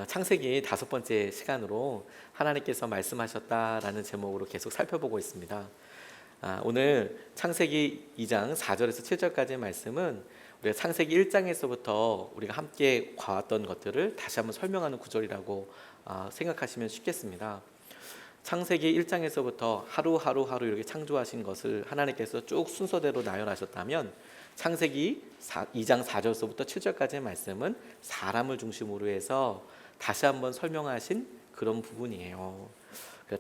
창세기 5번째 시간으로 하나님께서 말씀하셨다라는 제목으로 계속 살펴보고 있습니다. 오늘 창세기 2장 4절에서 7절까지의 말씀은 우리가 창세기 1장에서부터 우리가 함께 봐왔던 것들을 다시 한번 설명하는 구절이라고 생각하시면 쉽겠습니다. 창세기 1장에서부터 하루 이렇게 창조하신 것을 하나님께서 쭉 순서대로 나열하셨다면 창세기 2장 4절서부터 7절까지의 말씀은 사람을 중심으로 해서 다시 한번 설명하신 그런 부분이에요.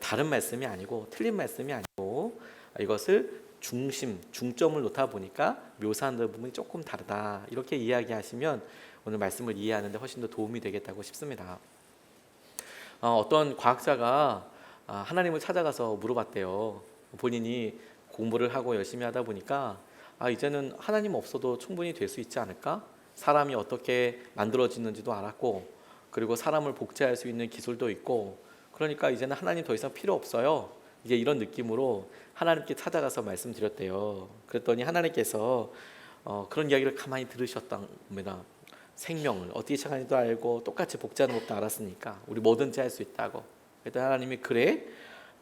다른 말씀이 아니고 틀린 말씀이 아니고 이것을 중점을 놓다 보니까 묘사하는 부분이 조금 다르다, 이렇게 이야기하시면 오늘 말씀을 이해하는 데 훨씬 더 도움이 되겠다고 싶습니다. 어떤 과학자가 하나님을 찾아가서 물어봤대요. 본인이 공부를 하고 열심히 하다 보니까 이제는 하나님 없어도 충분히 될 수 있지 않을까? 사람이 어떻게 만들어지는지도 알았고, 그리고 사람을 복제할 수 있는 기술도 있고, 그러니까 이제는 하나님 더 이상 필요 없어요. 이제 이런 느낌으로 하나님께 찾아가서 말씀드렸대요. 그랬더니 하나님께서 그런 이야기를 가만히 들으셨답니다. 생명을 어떻게 시작하는지도 알고 똑같이 복제하는 것도 알았으니까 우리 뭐든지 할 수 있다고. 그랬더니 하나님이 그래?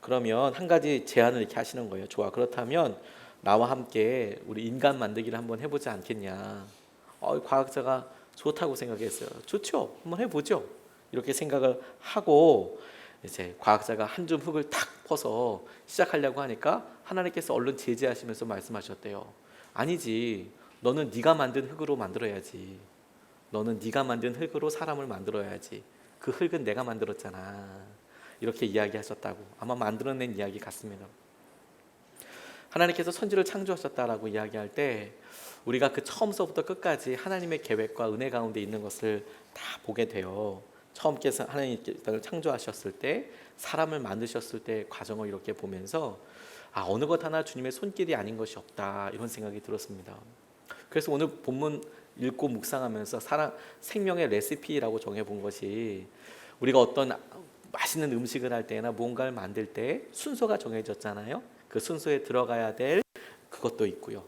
그러면 한 가지 제안을 이렇게 하시는 거예요. 좋아, 그렇다면 나와 함께 우리 인간 만들기를 한번 해보지 않겠냐. 과학자가 좋다고 생각했어요. 좋죠, 한번 해보죠. 이렇게 생각을 하고 이제 과학자가 한 줌 흙을 탁 퍼서 시작하려고 하니까 하나님께서 얼른 제지하시면서 말씀하셨대요. 아니지, 너는 네가 만든 흙으로 만들어야지. 너는 네가 만든 흙으로 사람을 만들어야지. 그 흙은 내가 만들었잖아. 이렇게 이야기하셨다고. 아마 만들어낸 이야기 같습니다. 하나님께서 천지를 창조하셨다라고 이야기할 때 우리가 그 처음서부터 끝까지 하나님의 계획과 은혜 가운데 있는 것을 다 보게 돼요. 처음께서 하나님께서 창조하셨을 때, 사람을 만드셨을 때 과정을 이렇게 보면서 어느 것 하나 주님의 손길이 아닌 것이 없다, 이런 생각이 들었습니다. 그래서 오늘 본문 읽고 묵상하면서 생명의 레시피라고 정해본 것이, 우리가 어떤 맛있는 음식을 할 때나 무언가를 만들 때 순서가 정해졌잖아요. 그 순서에 들어가야 될 그것도 있고요,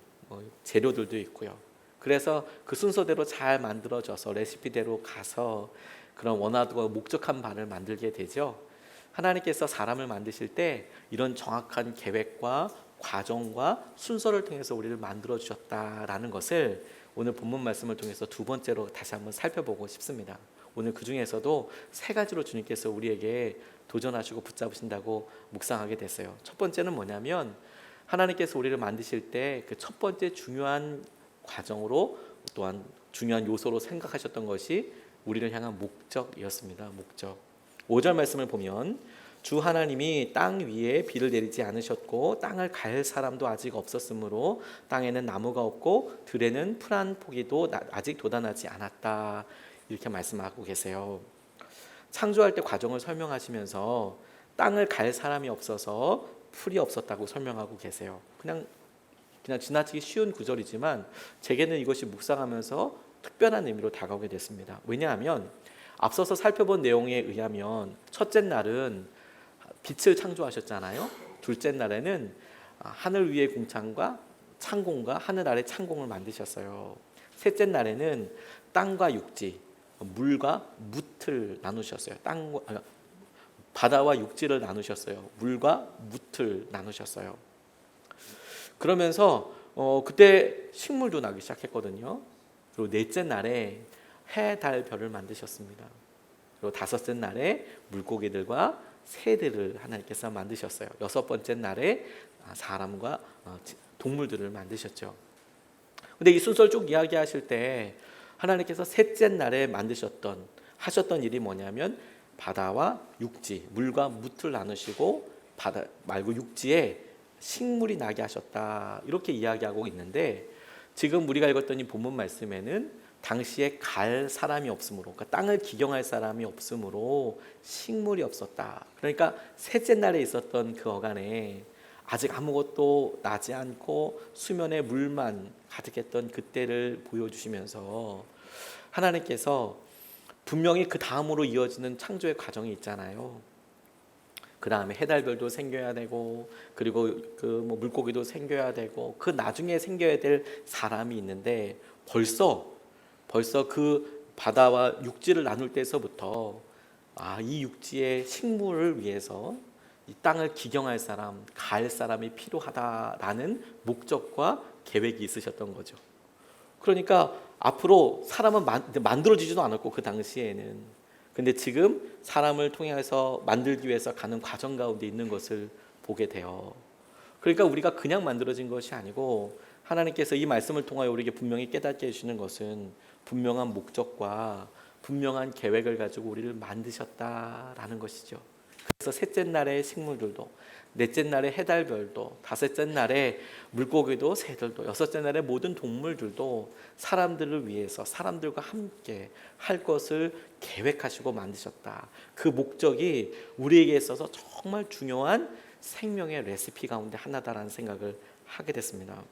재료들도 있고요. 그래서 그 순서대로 잘 만들어져서 레시피대로 가서 그런 원하고 목적한 바를 만들게 되죠. 하나님께서 사람을 만드실 때 이런 정확한 계획과 과정과 순서를 통해서 우리를 만들어 주셨다라는 것을 오늘 본문 말씀을 통해서 두 번째로 다시 한번 살펴보고 싶습니다. 오늘 그 중에서도 세 가지로 주님께서 우리에게 도전하시고 붙잡으신다고 묵상하게 됐어요. 첫 번째는 뭐냐면, 하나님께서 우리를 만드실 때 그 첫 번째 중요한 과정으로, 또한 중요한 요소로 생각하셨던 것이 우리를 향한 목적이었습니다. 목적. 5절 말씀을 보면, 주 하나님이 땅 위에 비를 내리지 않으셨고 땅을 갈 사람도 아직 없었으므로 땅에는 나무가 없고 들에는 풀 한 포기도 아직 돋아나지 않았다, 이렇게 말씀하고 계세요. 창조할 때 과정을 설명하시면서 땅을 갈 사람이 없어서 풀이 없었다고 설명하고 계세요. 그냥 지나치기 쉬운 구절이지만 제게는 이것이 묵상하면서 특별한 의미로 다가오게 됐습니다. 왜냐하면 앞서서 살펴본 내용에 의하면 첫째 날은 빛을 창조하셨잖아요. 둘째 날에는 하늘 위의 궁창과 창공과 하늘 아래 창공을 만드셨어요. 셋째 날에는 땅과 육지, 물과 뭇을 나누셨어요. 바다와 육지를 나누셨어요. 물과 뭇을 나누셨어요. 그러면서 그때 식물도 나기 시작했거든요. 그리고 넷째 날에 해, 달, 별을 만드셨습니다. 그리고 다섯째 날에 물고기들과 새들을 하나님께서 만드셨어요. 여섯 번째 날에 사람과 동물들을 만드셨죠. 근데 이 순서를 쭉 이야기하실 때 하나님께서 셋째 날에 하셨던 일이 뭐냐면, 바다와 육지, 물과 뭇을 나누시고 바다 말고 육지에 식물이 나게 하셨다, 이렇게 이야기하고 있는데, 지금 우리가 읽었던 이 본문 말씀에는 당시에 갈 사람이 없으므로, 그러니까 땅을 기경할 사람이 없으므로 식물이 없었다. 그러니까 셋째 날에 있었던 그 어간에 아직 아무것도 나지 않고 수면에 물만 가득했던 그때를 보여주시면서, 하나님께서 분명히 그 다음으로 이어지는 창조의 과정이 있잖아요. 그 다음에 해달별도 생겨야 되고, 그리고 물고기도 생겨야 되고, 그 나중에 생겨야 될 사람이 있는데, 벌써 그 바다와 육지를 나눌 때서부터 이 육지의 식물을 위해서 이 땅을 기경할 사람, 갈 사람이 필요하다라는 목적과 계획이 있으셨던 거죠. 그러니까 앞으로 사람은 만들어지지도 않았고 그 당시에는, 근데 지금 사람을 통해서 만들기 위해서 가는 과정 가운데 있는 것을 보게 돼요. 그러니까 우리가 그냥 만들어진 것이 아니고 하나님께서 이 말씀을 통하여 우리에게 분명히 깨닫게 해주시는 것은 분명한 목적과 분명한 계획을 가지고 우리를 만드셨다라는 것이죠. 그래서 셋째 날의 식물들도, 넷째 날의 해달별도, 다섯째 날의 물고기도, 새들도, 여섯째 날의 모든 동물들도 사람들을 위해서 사람들과 함께 할 것을 계획하시고 만드셨다. 그 목적이 우리에게 있어서 정말 중요한 생명의 레시피 가운데 하나다라는 생각을 하게 됐습니다.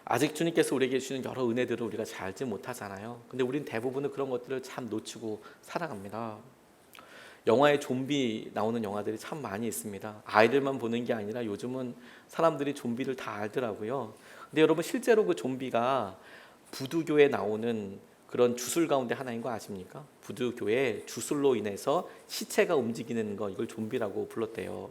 아직 주님께서 우리에게 주시는 여러 은혜들을 우리가 잘 알지 못하잖아요. 근데 우린 대부분은 그런 것들을 참 놓치고 살아갑니다. 영화에 좀비 나오는 영화들이 참 많이 있습니다. 아이들만 보는 게 아니라 요즘은 사람들이 좀비를 다 알더라고요. 근데 여러분, 실제로 그 좀비가 부두교에 나오는 그런 주술 가운데 하나인 거 아십니까? 부두교의 주술로 인해서 시체가 움직이는 거, 이걸 좀비라고 불렀대요.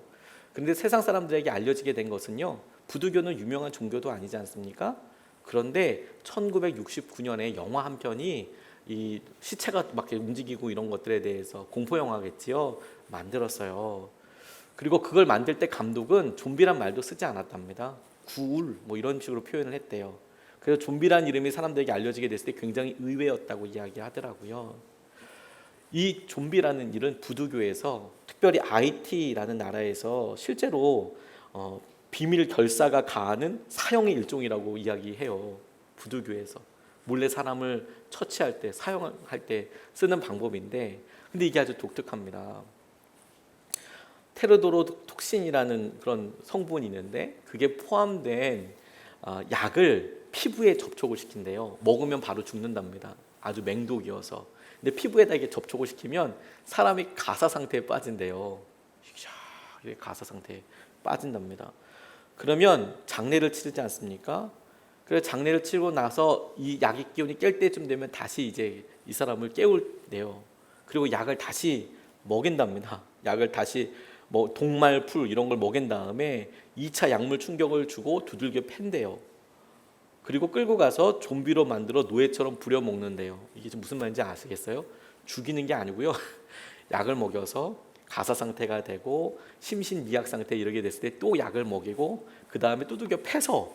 그런데 세상 사람들에게 알려지게 된 것은요, 부두교는 유명한 종교도 아니지 않습니까? 그런데 1969년에 영화 한 편이 이 시체가 막 움직이고 이런 것들에 대해서 공포 영화겠지요, 만들었어요. 그리고 그걸 만들 때 감독은 좀비란 말도 쓰지 않았답니다. 구울 뭐 이런 식으로 표현을 했대요. 그래서 좀비란 이름이 사람들에게 알려지게 됐을 때 굉장히 의외였다고 이야기하더라고요. 이 좀비라는 일은 부두교에서, 특별히 IT라는 나라에서 실제로 비밀 결사가 가하는 사형의 일종이라고 이야기해요. 부두교에서 몰래 사람을 처치할 때, 사용할 때 쓰는 방법인데, 근데 이게 아주 독특합니다. 테르도로톡신이라는 그런 성분이 있는데 그게 포함된 약을 피부에 접촉을 시킨대요. 먹으면 바로 죽는답니다. 아주 맹독이어서. 근데 피부에다 이게 접촉을 시키면 사람이 가사 상태에 빠진대요. 이렇게 가사 상태에 빠진답니다. 그러면 장례를 치르지 않습니까? 그래서 장례를 치르고 나서 이 약의 기운이 깰 때쯤 되면 다시 이제 이 사람을 깨울대요. 그리고 약을 다시 먹인답니다. 약을 다시 뭐 동말, 풀 이런 걸 먹인 다음에 2차 약물 충격을 주고 두들겨 팬대요. 그리고 끌고 가서 좀비로 만들어 노예처럼 부려 먹는데요. 이게 무슨 말인지 아시겠어요? 죽이는 게 아니고요. 약을 먹여서 가사 상태가 되고 심신미약 상태에 이르게 됐을 때 또 약을 먹이고 그 다음에 두들겨 패서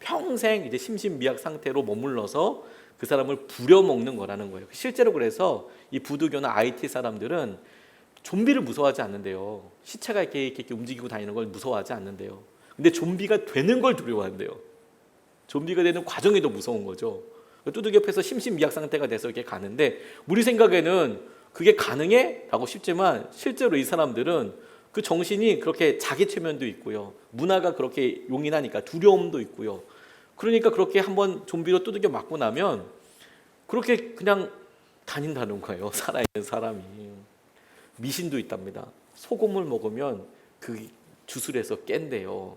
평생 이제 심신미약 상태로 머물러서 그 사람을 부려먹는 거라는 거예요. 실제로 그래서 이 부두교나 IT 사람들은 좀비를 무서워하지 않는데요. 시체가 이렇게 움직이고 다니는 걸 무서워하지 않는데요. 근데 좀비가 되는 걸 두려워한대요. 좀비가 되는 과정이 더 무서운 거죠. 두들겨 패서 심신미약 상태가 돼서 이렇게 가는데, 우리 생각에는 그게 가능해? 라고 싶지만 실제로 이 사람들은 그 정신이 그렇게 자기 최면도 있고요. 문화가 그렇게 용인하니까 두려움도 있고요. 그러니까 그렇게 한번 좀비로 두들겨 맞고 나면 그렇게 그냥 다닌다는 거예요. 살아있는 사람이. 미신도 있답니다. 소금을 먹으면 그 주술에서 깬대요.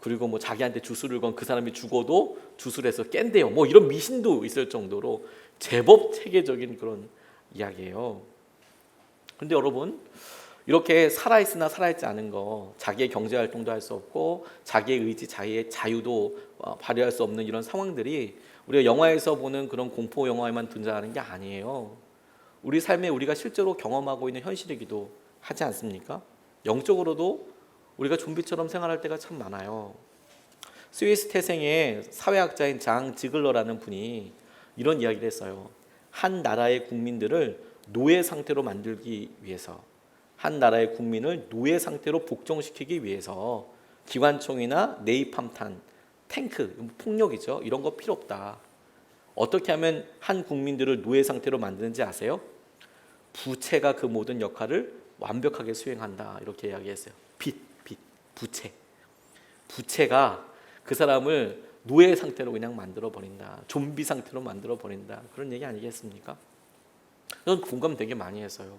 그리고 뭐 자기한테 주술을 건 그 사람이 죽어도 주술에서 깬대요. 뭐 이런 미신도 있을 정도로 제법 체계적인 그런 이야기예요. 그런데 여러분, 이렇게 살아있으나 살아있지 않은 거, 자기의 경제활동도 할 수 없고 자기의 의지, 자기의 자유도 발휘할 수 없는 이런 상황들이 우리가 영화에서 보는 그런 공포 영화에만 등장하는 게 아니에요. 우리 삶에 우리가 실제로 경험하고 있는 현실이기도 하지 않습니까? 영적으로도 우리가 좀비처럼 생활할 때가 참 많아요. 스위스 태생의 사회학자인 장 지글러라는 분이 이런 이야기를 했어요. 한 나라의 국민들을 노예 상태로 만들기 위해서, 한 나라의 국민을 노예 상태로 복종시키기 위해서 기관총이나 네이팜탄, 탱크, 폭력이죠. 이런 거 필요 없다. 어떻게 하면 한 국민들을 노예 상태로 만드는지 아세요? 부채가 그 모든 역할을 완벽하게 수행한다. 이렇게 이야기했어요. 부채. 부채가 그 사람을 노예 상태로 그냥 만들어 버린다. 좀비 상태로 만들어 버린다. 그런 얘기 아니겠습니까? 저는 공감 되게 많이 해서요.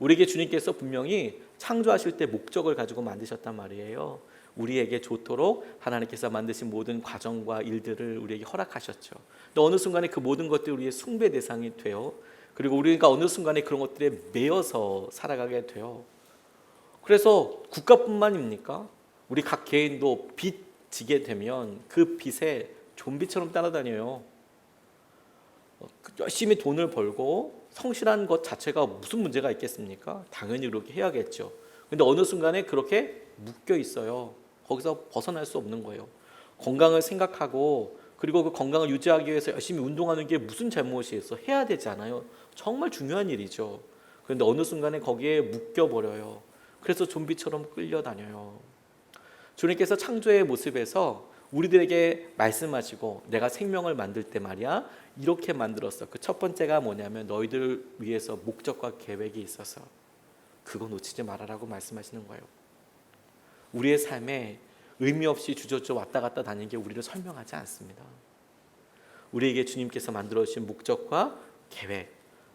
우리에게 주님께서 분명히 창조하실 때 목적을 가지고 만드셨단 말이에요. 우리에게 좋도록 하나님께서 만드신 모든 과정과 일들을 우리에게 허락하셨죠. 또 어느 순간에 그 모든 것들이 우리의 숭배 대상이 돼요. 그리고 우리가 어느 순간에 그런 것들에 매여서 살아가게 돼요. 그래서 국가뿐만입니까? 우리 각 개인도 빚 지게 되면 그 빚에 좀비처럼 따라다녀요. 열심히 돈을 벌고 성실한 것 자체가 무슨 문제가 있겠습니까? 당연히 그렇게 해야겠죠. 근데 어느 순간에 그렇게 묶여 있어요. 거기서 벗어날 수 없는 거예요. 건강을 생각하고 그리고 그 건강을 유지하기 위해서 열심히 운동하는 게 무슨 잘못이 있어? 해야 되지 않아요? 정말 중요한 일이죠. 그런데 어느 순간에 거기에 묶여버려요. 그래서 좀비처럼 끌려다녀요. 주님께서 창조의 모습에서 우리들에게 말씀하시고 내가 생명을 만들 때 말이야 이렇게 만들었어. 그 첫 번째가 뭐냐면 너희들을 위해서 목적과 계획이 있어서 그거 놓치지 말아라고 말씀하시는 거예요. 우리의 삶에 의미 없이 주저주저 왔다 갔다 다니는 게 우리를 설명하지 않습니다. 우리에게 주님께서 만들어주신 목적과 계획,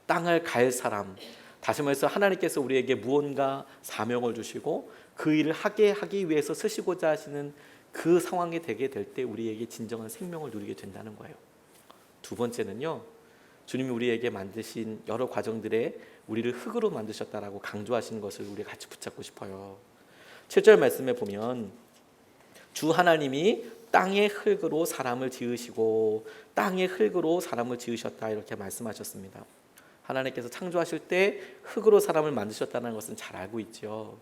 땅을 갈 사람, 다시 말해서 하나님께서 우리에게 무언가 사명을 주시고 그 일을 하기 위해서 쓰시고자 하시는 그 상황이 되게 될 때 우리에게 진정한 생명을 누리게 된다는 거예요. 두 번째는요, 주님이 우리에게 만드신 여러 과정들에 우리를 흙으로 만드셨다라고 강조하시는 것을 우리 같이 붙잡고 싶어요. 7절 말씀에 보면 주 하나님이 땅의 흙으로 사람을 지으시고 땅의 흙으로 사람을 지으셨다 이렇게 말씀하셨습니다. 하나님께서 창조하실 때 흙으로 사람을 만드셨다는 것은 잘 알고 있죠.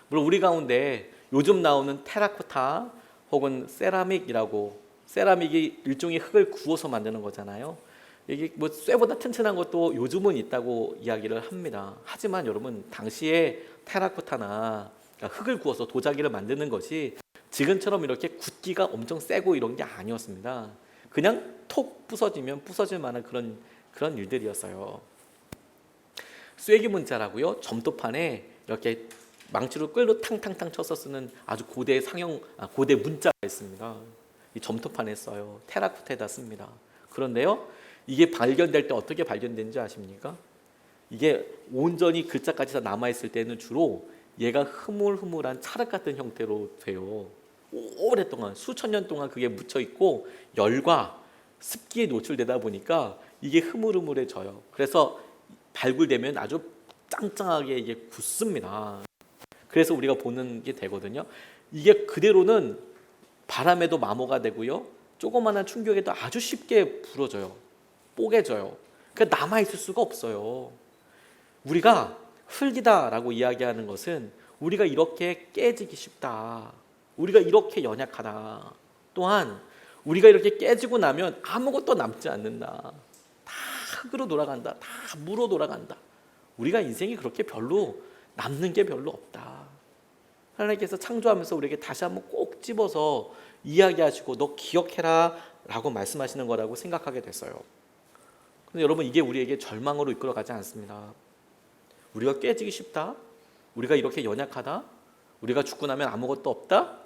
물론 우리 가운데 요즘 나오는 테라코타 혹은 세라믹이 일종의 흙을 구워서 만드는 거잖아요. 이게 뭐 쇠보다 튼튼한 것도 요즘은 있다고 이야기를 합니다. 하지만 여러분 당시에 테라코타나 흙을 구워서 도자기를 만드는 것이 지금처럼 이렇게 굳기가 엄청 세고 이런 게 아니었습니다. 그냥 톡 부서지면 부서질 만한 그런 일들이었어요. 쐐기 문자라고요. 점토판에 이렇게 망치로 끌로 탕탕탕 쳐서 쓰는 아주 고대 문자가 있습니다. 이 점토판에 써요. 테라코타에다 씁니다. 그런데요, 이게 발견될 때 어떻게 발견된지 아십니까? 이게 온전히 글자까지 다 남아있을 때는 주로 얘가 흐물흐물한 찰흙 같은 형태로 돼요. 오랫동안 수천 년 동안 그게 묻혀 있고 열과 습기에 노출되다 보니까 이게 흐물흐물해져요. 그래서 발굴되면 아주 짱짱하게 이게 굳습니다. 그래서 우리가 보는 게 되거든요. 이게 그대로는 바람에도 마모가 되고요. 조그마한 충격에도 아주 쉽게 부러져요. 뽀개져요. 그러니까 남아있을 수가 없어요. 우리가 흙이다라고 이야기하는 것은 우리가 이렇게 깨지기 쉽다. 우리가 이렇게 연약하다. 또한 우리가 이렇게 깨지고 나면 아무것도 남지 않는다. 다 흙으로 돌아간다. 다 무로 돌아간다. 우리가 인생이 그렇게 별로 남는 게 별로 없다. 하나님께서 창조하면서 우리에게 다시 한번 꼭 집어서 이야기하시고 너 기억해라 라고 말씀하시는 거라고 생각하게 됐어요. 근데 여러분 이게 우리에게 절망으로 이끌어가지 않습니다. 우리가 깨지기 쉽다? 우리가 이렇게 연약하다? 우리가 죽고 나면 아무것도 없다?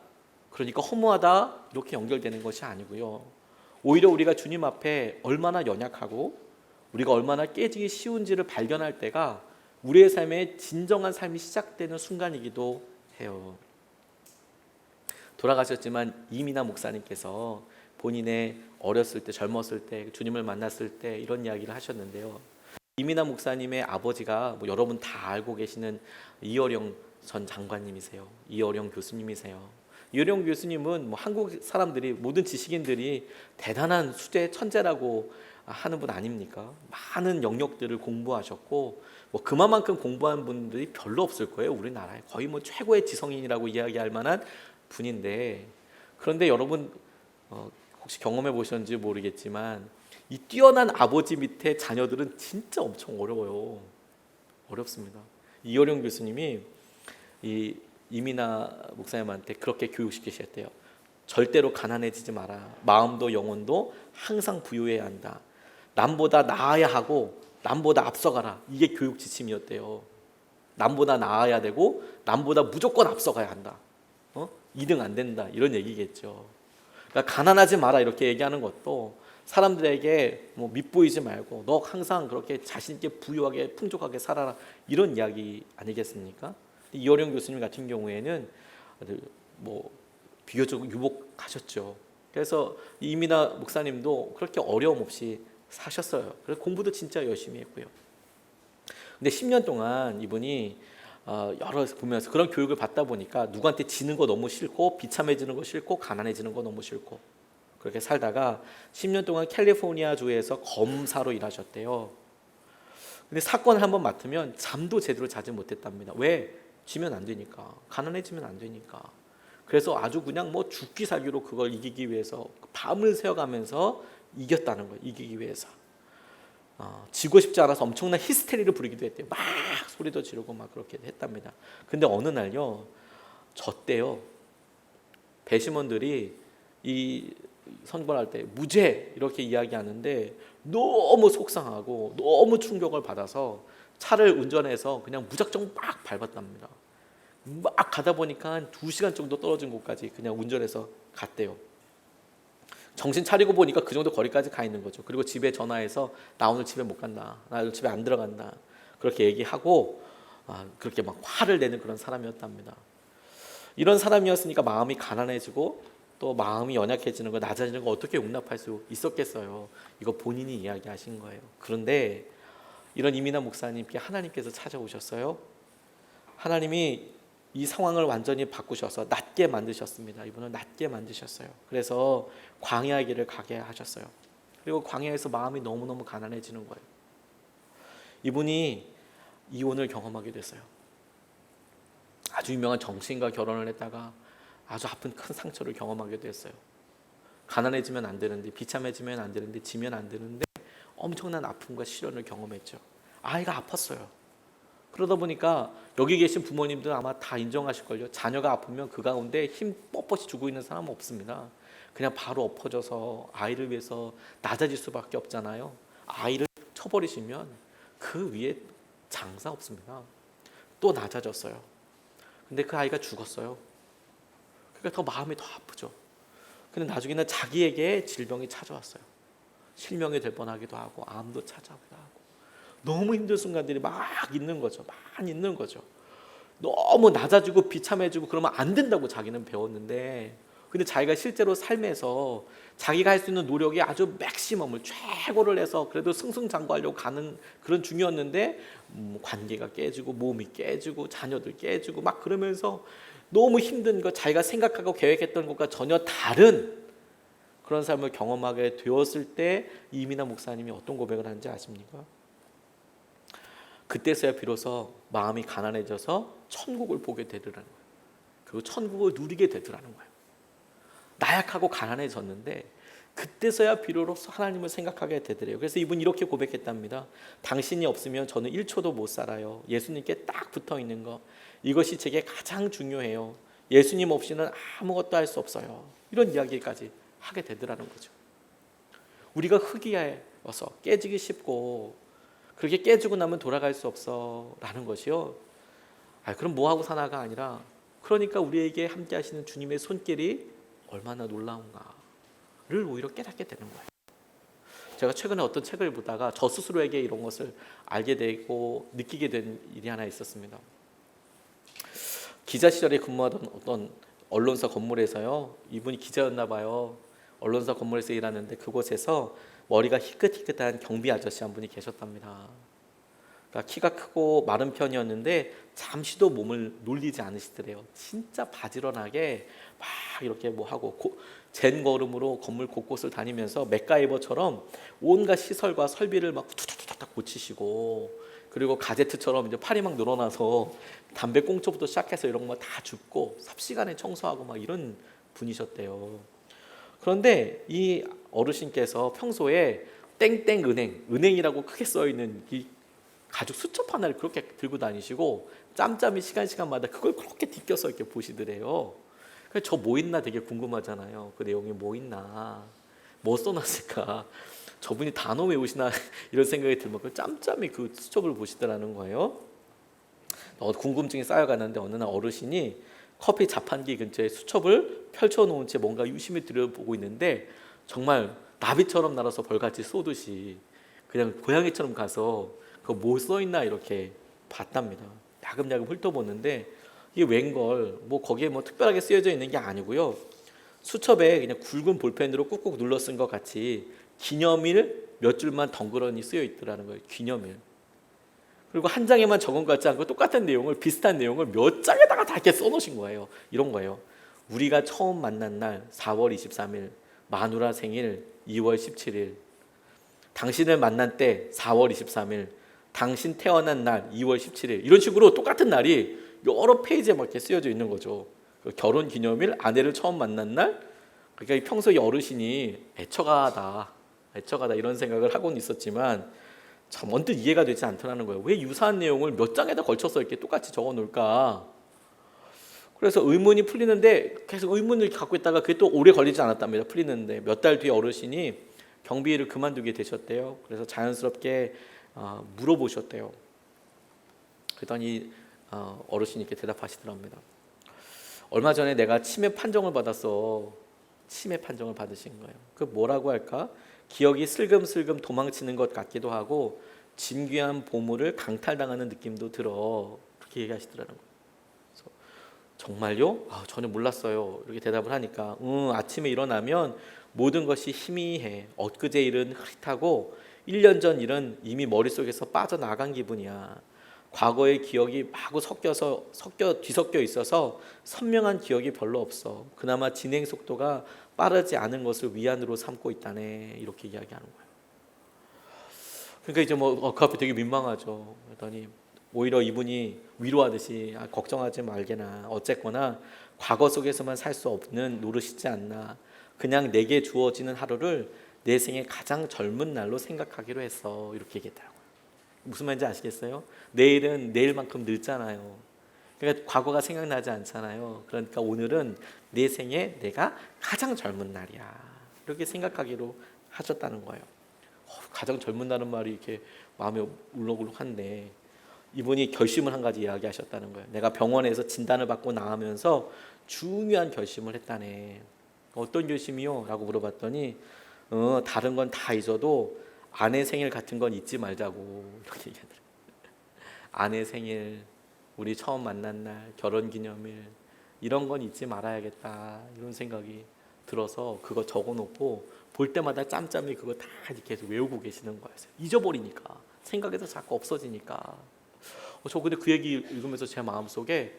그러니까 허무하다? 이렇게 연결되는 것이 아니고요. 오히려 우리가 주님 앞에 얼마나 연약하고 우리가 얼마나 깨지기 쉬운지를 발견할 때가 우리의 삶에 진정한 삶이 시작되는 순간이기도 해요. 돌아가셨지만 이민아 목사님께서 본인의 어렸을 때 젊었을 때 주님을 만났을 때 이런 이야기를 하셨는데요. 이민아 목사님의 아버지가 여러분 다 알고 계시는 이어령 전 장관님이세요. 이어령 교수님이세요. 이어령 교수님은 한국 사람들이 모든 지식인들이 대단한 수제 천재라고 하는 분 아닙니까? 많은 영역들을 공부하셨고 그만큼 공부한 분들이 별로 없을 거예요. 우리나라에 거의 최고의 지성인이라고 이야기할 만한 분인데, 그런데 여러분 혹시 경험해 보셨는지 모르겠지만 이 뛰어난 아버지 밑에 자녀들은 진짜 엄청 어려워요. 어렵습니다. 이어령 교수님이 이 이민아 목사님한테 그렇게 교육시키셨대요. 절대로 가난해지지 마라. 마음도 영혼도 항상 부유해야 한다. 남보다 나아야 하고 남보다 앞서가라. 이게 교육 지침이었대요. 남보다 나아야 되고 남보다 무조건 앞서가야 한다. 2등 안 된다. 이런 얘기겠죠. 그러니까 가난하지 마라 이렇게 얘기하는 것도 사람들에게 밉보이지 말고 너 항상 그렇게 자신 있게 부유하게 풍족하게 살아라 이런 이야기 아니겠습니까? 이어령 교수님 같은 경우에는 비교적 유복하셨죠. 그래서 이민아 목사님도 그렇게 어려움 없이 사셨어요. 그래서 공부도 진짜 열심히 했고요. 근데 10년 동안 이분이 여러 보면서 그런 교육을 받다 보니까 누구한테 지는 거 너무 싫고 비참해지는 거 싫고 가난해지는 거 너무 싫고 그렇게 살다가 10년 동안 캘리포니아 주에서 검사로 일하셨대요. 근데 사건을 한번 맡으면 잠도 제대로 자지 못했답니다. 왜? 지면 안 되니까. 가난해지면 안 되니까. 그래서 아주 그냥 뭐 죽기 살기로 그걸 이기기 위해서 밤을 새워가면서 이겼다는 거예요. 이기기 위해서. 지고 싶지 않아서 엄청난 히스테리를 부리기도 했대요. 막 소리도 지르고 막 그렇게 했답니다. 근데 어느 날요, 졌대요. 배심원들이 이 선고할 때 무죄 이렇게 이야기하는데 너무 속상하고 너무 충격을 받아서 차를 운전해서 그냥 무작정 막 밟았답니다. 막 가다 보니까 한 2시간 정도 떨어진 곳까지 그냥 운전해서 갔대요. 정신 차리고 보니까 그 정도 거리까지 가 있는 거죠. 그리고 집에 전화해서 나 오늘 집에 못 간다. 나 오늘 집에 안 들어간다. 그렇게 얘기하고 그렇게 막 화를 내는 그런 사람이었답니다. 이런 사람이었으니까 마음이 가난해지고 또 마음이 연약해지는 거, 낮아지는 거 어떻게 용납할 수 있었겠어요. 이거 본인이 이야기하신 거예요. 그런데 이런 이민아 목사님께 하나님께서 찾아오셨어요. 하나님이 이 상황을 완전히 바꾸셔서 낮게 만드셨습니다. 이분을 낮게 만드셨어요. 그래서 광야의 길을 가게 하셨어요. 그리고 광야에서 마음이 너무너무 가난해지는 거예요. 이분이 이혼을 경험하게 됐어요. 아주 유명한 정치인과 결혼을 했다가 아주 아픈 큰 상처를 경험하게 됐어요. 가난해지면 안 되는데, 비참해지면 안 되는데, 지면 안 되는데 엄청난 아픔과 시련을 경험했죠. 아이가 아팠어요. 그러다 보니까 여기 계신 부모님들 아마 다 인정하실걸요. 자녀가 아프면 그 가운데 힘 뻣뻣이 주고 있는 사람은 없습니다. 그냥 바로 엎어져서 아이를 위해서 낮아질 수밖에 없잖아요. 아이를 쳐버리시면 그 위에 장사 없습니다. 또 낮아졌어요. 근데 그 아이가 죽었어요. 그러니까 더 마음이 더 아프죠. 근데 나중에는 자기에게 질병이 찾아왔어요. 실명이 될 뻔하기도 하고 암도 찾아오기도 하고 너무 힘든 순간들이 막 있는 거죠. 많이 있는 거죠. 너무 낮아지고 비참해지고 그러면 안 된다고 자기는 배웠는데, 근데 자기가 실제로 삶에서 자기가 할 수 있는 노력이 아주 맥시멈을 최고를 해서 그래도 승승장구하려고 가는 그런 중이었는데 관계가 깨지고 몸이 깨지고 자녀들 깨지고 막 그러면서 너무 힘든 거, 자기가 생각하고 계획했던 것과 전혀 다른 그런 삶을 경험하게 되었을 때 이민아 목사님이 어떤 고백을 하는지 아십니까? 그때서야 비로소 마음이 가난해져서 천국을 보게 되더라는 거예요. 그리고 천국을 누리게 되더라는 거예요. 나약하고 가난해졌는데 그때서야 비로소 하나님을 생각하게 되더래요. 그래서 이분이 이렇게 고백했답니다. 당신이 없으면 저는 1초도 못 살아요. 예수님께 딱 붙어 있는 거, 이것이 제게 가장 중요해요. 예수님 없이는 아무것도 할 수 없어요. 이런 이야기까지 하게 되더라는 거죠. 우리가 흙이어서 깨지기 쉽고 그렇게 깨지고 나면 돌아갈 수 없어 라는 것이요. 그럼 뭐하고 사나가 아니라, 그러니까 우리에게 함께 하시는 주님의 손길이 얼마나 놀라운가를 오히려 깨닫게 되는 거예요. 제가 최근에 어떤 책을 보다가 저 스스로에게 이런 것을 알게 되고 느끼게 된 일이 하나 있었습니다. 기자 시절에 근무하던 어떤 언론사 건물에서요, 이분이 기자였나 봐요. 언론사 건물에서 일하는데 그곳에서 머리가 희끗희끗한 경비 아저씨 한 분이 계셨답니다. 그러니까 키가 크고 마른 편이었는데 잠시도 몸을 놀리지 않으시더래요. 진짜 바지런하게 막 이렇게 뭐 하고 젠 걸음으로 건물 곳곳을 다니면서 맥가이버처럼 온갖 시설과 설비를 막 툭툭툭툭 고치시고, 그리고 가제트처럼 이제 팔이 막 늘어나서 담배 꽁초부터 시작해서 이런 거 다 줍고 삽시간에 청소하고 막 이런 분이셨대요. 그런데 이 어르신께서 평소에 땡땡 은행이라고 크게 써 있는 이 가죽 수첩 하나를 그렇게 들고 다니시고 짬짬이 시간마다 그걸 그렇게 뒤껴서 이렇게 보시더래요. 그래서 저 뭐 있나 되게 궁금하잖아요. 그 내용이 뭐 있나, 뭐 써놨을까, 저분이 단어 외우시나 이런 생각이 들면 그 짬짬이 그 수첩을 보시더라는 거예요. 궁금증이 쌓여가는데 어느 날 어르신이 커피 자판기 근처에 수첩을 펼쳐놓은 채 뭔가 유심히 들여보고 있는데 정말 나비처럼 날아서 벌같이 쏘듯이 그냥 고양이처럼 가서 그거 뭐 써있나 이렇게 봤답니다. 야금야금 훑어보는데 이게 웬걸, 뭐 거기에 뭐 특별하게 쓰여져 있는 게 아니고요. 수첩에 그냥 굵은 볼펜으로 꾹꾹 눌러 쓴 것 같이 기념일 몇 줄만 덩그러니 쓰여 있더라는 거예요. 기념일. 그리고 한 장에만 적은 것 같지 않고 똑같은 내용을 비슷한 내용을 몇 장에다가 다 이렇게 써놓으신 거예요. 이런 거예요. 우리가 처음 만난 날 4월 23일 마누라 생일 2월 17일 당신을 만난 때 4월 23일 당신 태어난 날 2월 17일 이런 식으로 똑같은 날이 여러 페이지에 막 이렇게 쓰여져 있는 거죠. 결혼 기념일 아내를 처음 만난 날 그러니까 평소에 어르신이 애처가다 이런 생각을 하고는 있었지만 참 언뜻 이해가 되지 않더라는 거예요. 왜 유사한 내용을 몇 장에다 걸쳐서 이렇게 똑같이 적어 놓을까? 그래서 의문이 풀리는데 계속 의문을 갖고 있다가 그게 또 오래 걸리지 않았답니다. 풀리는데 몇 달 뒤에 어르신이 경비를 그만두게 되셨대요. 그래서 자연스럽게 물어보셨대요. 그랬더니 어르신이 이렇게 대답하시더랍니다. 얼마 전에 내가 치매 판정을 받았어. 치매 판정을 받으신 거예요. 그 뭐라고 할까? 기억이 슬금슬금 도망치는 것 같기도 하고 진귀한 보물을 강탈당하는 느낌도 들어. 그렇게 얘기하시더라는 거예요. 그래서 정말요? 전혀 몰랐어요. 이렇게 대답을 하니까 아침에 일어나면 모든 것이 희미해. 엊그제 일은 흐릿하고 1년 전 일은 이미 머릿속에서 빠져나간 기분이야. 과거의 기억이 마구 뒤섞여 있어서 선명한 기억이 별로 없어. 그나마 진행 속도가 빠르지 않은 것을 위안으로 삼고 있다네. 이렇게 이야기하는 거예요. 그러니까 이제 그 앞에 되게 민망하죠. 그랬더니 오히려 이분이 위로하듯이 걱정하지 말게나 어쨌거나 과거 속에서만 살 수 없는 노릇이지 않나. 그냥 내게 주어지는 하루를 내 생의 가장 젊은 날로 생각하기로 했어. 이렇게 얘기했더라고요. 무슨 말인지 아시겠어요? 내일은 내일만큼 늙잖아요. 그러니까 과거가 생각나지 않잖아요. 그러니까 오늘은 내 생에 내가 가장 젊은 날이야. 이렇게 생각하기로 하셨다는 거예요. 가장 젊은 날은 말이 이렇게 마음이 울렁울렁한데 이분이 결심을 한 가지 이야기하셨다는 거예요. 내가 병원에서 진단을 받고 나오면서 중요한 결심을 했다네. 어떤 결심이요? 라고 물어봤더니 다른 건 다 잊어도 아내 생일 같은 건 잊지 말자고 이렇게 얘기하더라고요. 아내 생일, 우리 처음 만난 날, 결혼기념일 이런 건 잊지 말아야겠다 이런 생각이 들어서 그거 적어놓고 볼 때마다 짬짬이 그거 다 계속 외우고 계시는 거였어요. 잊어버리니까 생각에서 자꾸 없어지니까. 저 근데 그 얘기 읽으면서 제 마음속에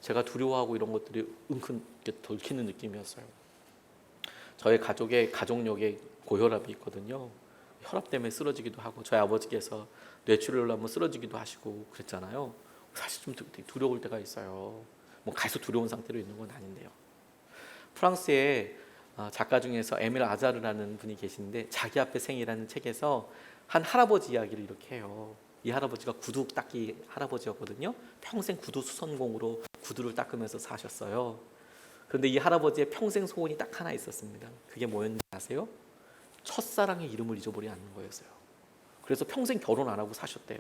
제가 두려워하고 이런 것들이 은근 덜키는 느낌이었어요. 저희 가족에 가족력에 고혈압이 있거든요. 혈압 때문에 쓰러지기도 하고 저희 아버지께서 뇌출혈로 한번 쓰러지기도 하시고 그랬잖아요. 사실 좀 되게 두려울 때가 있어요. 뭐 계속 두려운 상태로 있는 건 아닌데요. 프랑스의 작가 중에서 에밀 아자르라는 분이 계신데 자기 앞에 생이라는 책에서 한 할아버지 이야기를 이렇게 해요. 이 할아버지가 구두 닦기 할아버지였거든요. 평생 구두 수선공으로 구두를 닦으면서 사셨어요. 그런데 이 할아버지의 평생 소원이 딱 하나 있었습니다. 그게 뭐였는지 아세요? 첫사랑의 이름을 잊어버리지 않는 거였어요. 그래서 평생 결혼 안 하고 사셨대요.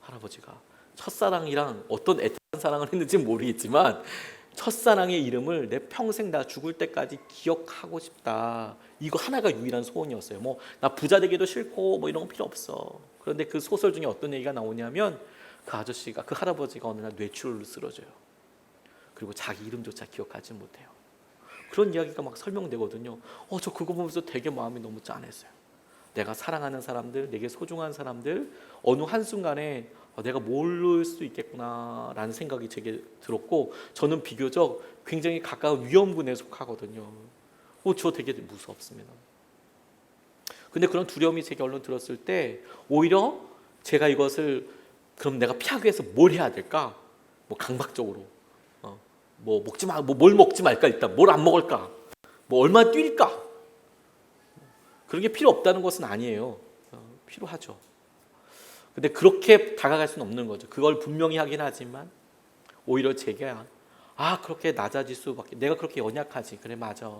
할아버지가 첫사랑이랑 어떤 애틋한 사랑을 했는지 모르겠지만 첫사랑의 이름을 내 평생 나 죽을 때까지 기억하고 싶다. 이거 하나가 유일한 소원이었어요. 뭐 나 부자 되기도 싫고 뭐 이런 거 필요 없어. 그런데 그 소설 중에 어떤 얘기가 나오냐면 그 할아버지가 어느 날 뇌출혈로 쓰러져요. 그리고 자기 이름조차 기억하지 못해요. 그런 이야기가 막 설명되거든요. 저 그거 보면서 되게 마음이 너무 짠했어요. 내가 사랑하는 사람들, 내게 소중한 사람들 어느 한순간에 내가 모를 수 있겠구나라는 생각이 제게 들었고 저는 비교적 굉장히 가까운 위험군에 속하거든요. 저 되게 무섭습니다. 근데 그런 두려움이 제게 얼른 들었을 때 오히려 제가 이것을 그럼 내가 피하기 위해서 뭘 해야 될까? 뭐 강박적으로 뭐 먹지 마, 뭘 먹지 말까 일단 뭘 안 먹을까, 뭐 얼마 뛸까? 그런 게 필요 없다는 것은 아니에요. 필요하죠. 근데 그렇게 다가갈 수는 없는 거죠. 그걸 분명히 하긴 하지만 오히려 제가 그렇게 낮아질 수밖에, 내가 그렇게 연약하지. 그래 맞아.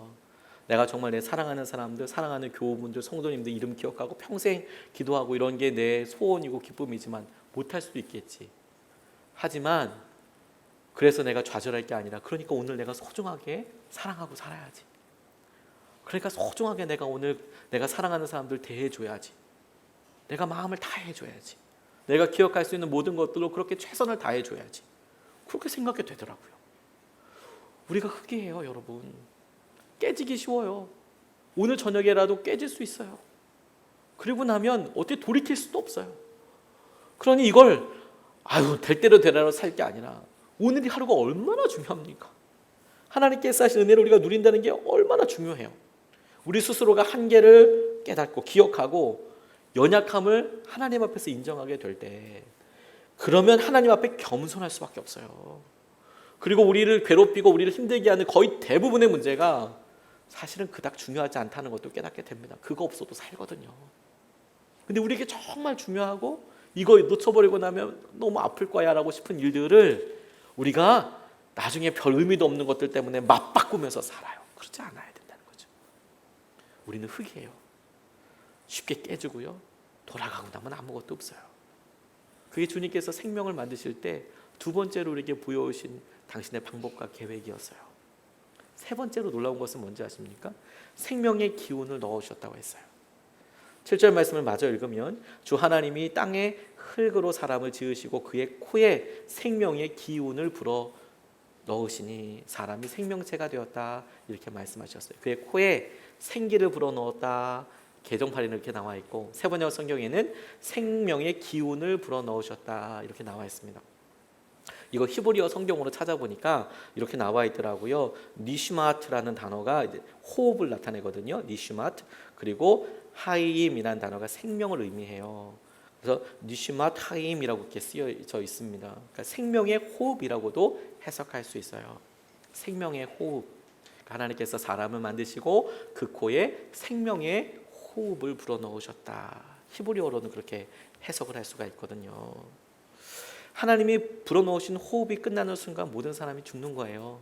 내가 정말 내 사랑하는 사람들, 사랑하는 교우분들, 성도님들 이름 기억하고 평생 기도하고 이런 게 내 소원이고 기쁨이지만 못할 수도 있겠지. 하지만 그래서 내가 좌절할 게 아니라 그러니까 오늘 내가 소중하게 사랑하고 살아야지. 그러니까 소중하게 내가 오늘 내가 사랑하는 사람들 대해줘야지. 내가 마음을 다해줘야지. 내가 기억할 수 있는 모든 것들로 그렇게 최선을 다해줘야지. 그렇게 생각이 되더라고요. 우리가 흑이에요, 여러분. 깨지기 쉬워요. 오늘 저녁에라도 깨질 수 있어요. 그리고 나면 어떻게 돌이킬 수도 없어요. 그러니 이걸 될 대로 되라로 살 게 아니라 오늘이 하루가 얼마나 중요합니까? 하나님께서 하신 은혜를 우리가 누린다는 게 얼마나 중요해요. 우리 스스로가 한계를 깨닫고 기억하고 연약함을 하나님 앞에서 인정하게 될 때, 그러면 하나님 앞에 겸손할 수밖에 없어요. 그리고 우리를 괴롭히고 우리를 힘들게 하는 거의 대부분의 문제가 사실은 그닥 중요하지 않다는 것도 깨닫게 됩니다. 그거 없어도 살거든요. 근데 우리에게 정말 중요하고 이거 놓쳐버리고 나면 너무 아플 거야 라고 싶은 일들을 우리가 나중에 별 의미도 없는 것들 때문에 맞바꾸면서 살아요. 그렇지 않아야 된다는 거죠. 우리는 흙이에요. 쉽게 깨지고요, 돌아가고 나면 아무것도 없어요. 그게 주님께서 생명을 만드실 때 두 번째로 우리에게 보여오신 당신의 방법과 계획이었어요. 세 번째로 놀라운 것은 뭔지 아십니까? 생명의 기운을 넣으셨다고 했어요. 7절 말씀을 마저 읽으면 주 하나님이 땅에 흙으로 사람을 지으시고 그의 코에 생명의 기운을 불어 넣으시니 사람이 생명체가 되었다, 이렇게 말씀하셨어요. 그의 코에 생기를 불어 넣었다, 개정판에는 이렇게 나와 있고, 세 번역 성경에는 생명의 기운을 불어 넣으셨다, 이렇게 나와 있습니다. 이거 히브리어 성경으로 찾아보니까 이렇게 나와 있더라고요. 니슈마트라는 단어가 이제 호흡을 나타내거든요. 니슈마트. 그리고 하임이라는 단어가 생명을 의미해요. 그래서 니슈마트 하임이라고 이렇게 쓰여져 있습니다. 그러니까 생명의 호흡이라고도 해석할 수 있어요. 생명의 호흡. 하나님께서 사람을 만드시고 그 코에 생명의 호흡을 불어넣으셨다. 히브리어로는 그렇게 해석을 할 수가 있거든요. 하나님이 불어넣으신 호흡이 끝나는 순간 모든 사람이 죽는 거예요.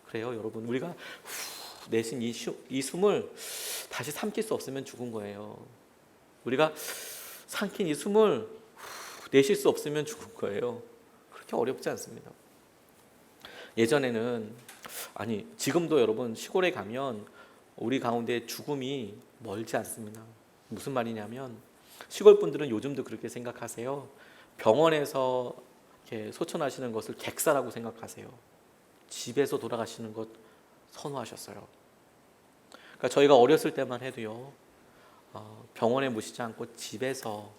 그래요, 여러분. 우리가 내신 이 숨을 다시 삼킬 수 없으면 죽은 거예요. 우리가 삼킨 이 숨을 내쉴 수 없으면 죽은 거예요. 그렇게 어렵지 않습니다. 예전에는, 지금도 여러분 시골에 가면 우리 가운데 죽음이 멀지 않습니다. 무슨 말이냐면, 시골 분들은 요즘도 그렇게 생각하세요. 병원에서 이렇게 소천하시는 것을 객사라고 생각하세요. 집에서 돌아가시는 것 선호하셨어요. 그러니까 저희가 어렸을 때만 해도요, 병원에 모시지 않고 집에서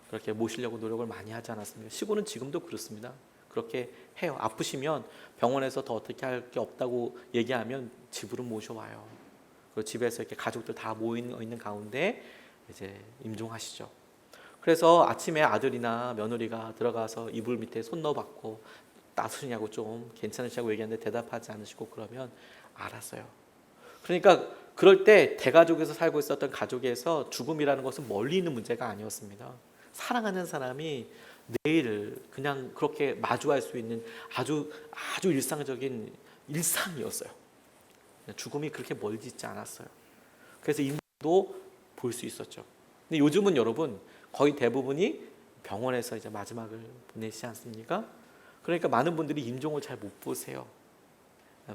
그렇게 모시려고 노력을 많이 하지 않았습니까? 시골은 지금도 그렇습니다. 그렇게 해요. 아프시면 병원에서 더 어떻게 할 게 없다고 얘기하면 집으로 모셔와요. 그리고 집에서 이렇게 가족들 다 모여 있는 가운데 이제 임종하시죠. 그래서 아침에 아들이나 며느리가 들어가서 이불 밑에 손 넣어봤고 따스냐고 좀 괜찮으시냐고 얘기하는데 대답하지 않으시고 그러면 알았어요. 그러니까 그럴 때 대가족에서 살고 있었던 가족에서 죽음이라는 것은 멀리 있는 문제가 아니었습니다. 사랑하는 사람이 내일을 그냥 그렇게 마주할 수 있는 아주 일상적인 일상이었어요. 죽음이 그렇게 멀지 있지 않았어요. 그래서 임도 볼 수 있었죠. 근데 요즘은 여러분 거의 대부분이 병원에서 이제 마지막을 보내시지 않습니까? 그러니까 많은 분들이 임종을 잘 못 보세요.